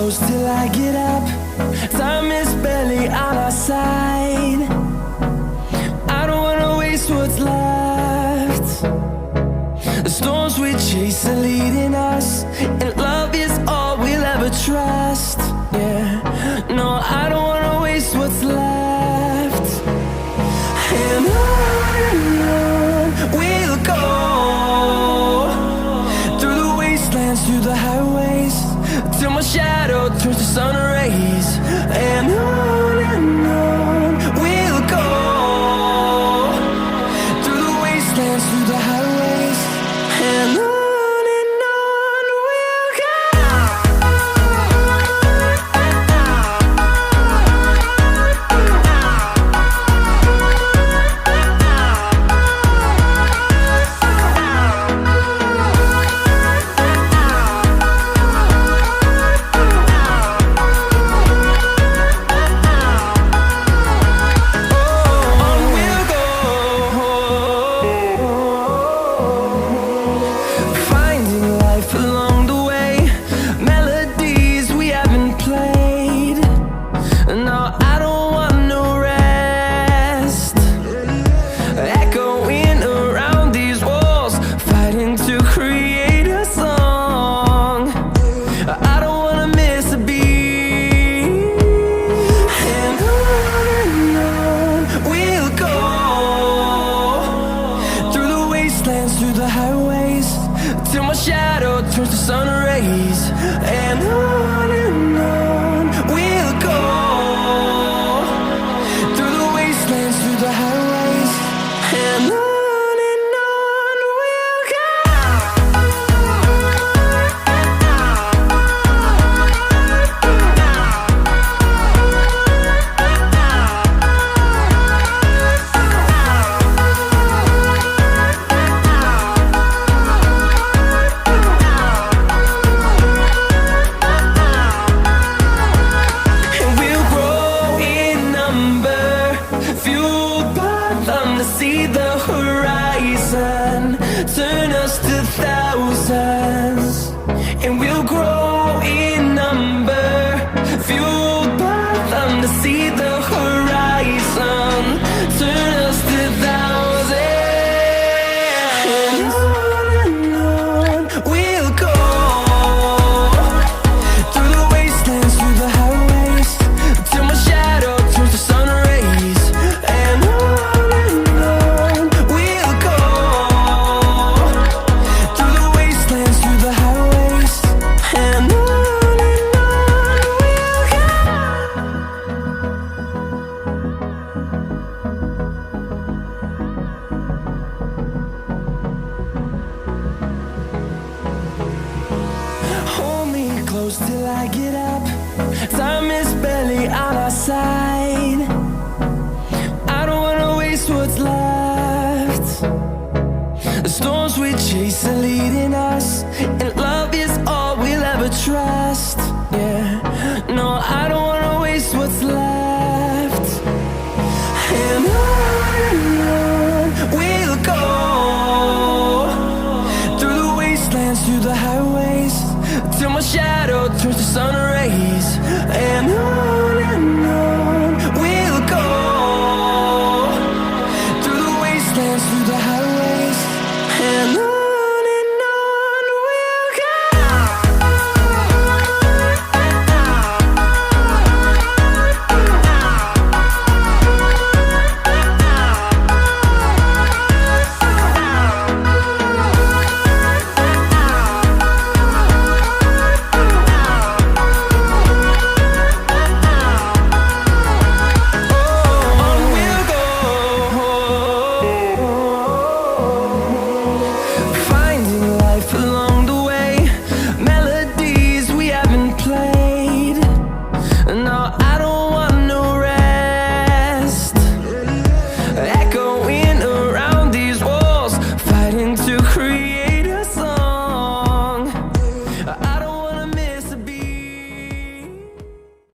close till I get up. Time is barely on our side. I don't wanna waste what's left. The storms we chase are leading us, and love is all we'll ever trust. Yeah, no, I don't wanna waste what's left. And on we'll go, through the wastelands, through the highways, till my shadow turns to sun rays. And on we'll go, through the wastelands, through the highways, and on we'll go. Through the highways, till my shadow turns to sun rays. And on we'll go, through the wastelands, through the highways, and on we'll go. See the horizon turn us to thousands, and we'll grow in number, fueled by them. To see the horizon turn us to thousands, and on we'll go, through the wastelands, through the highways, till my shadow turns to sun rays. And close till I get up. Time is barely on our side. I don't wanna waste what's left. The storms we chase are leading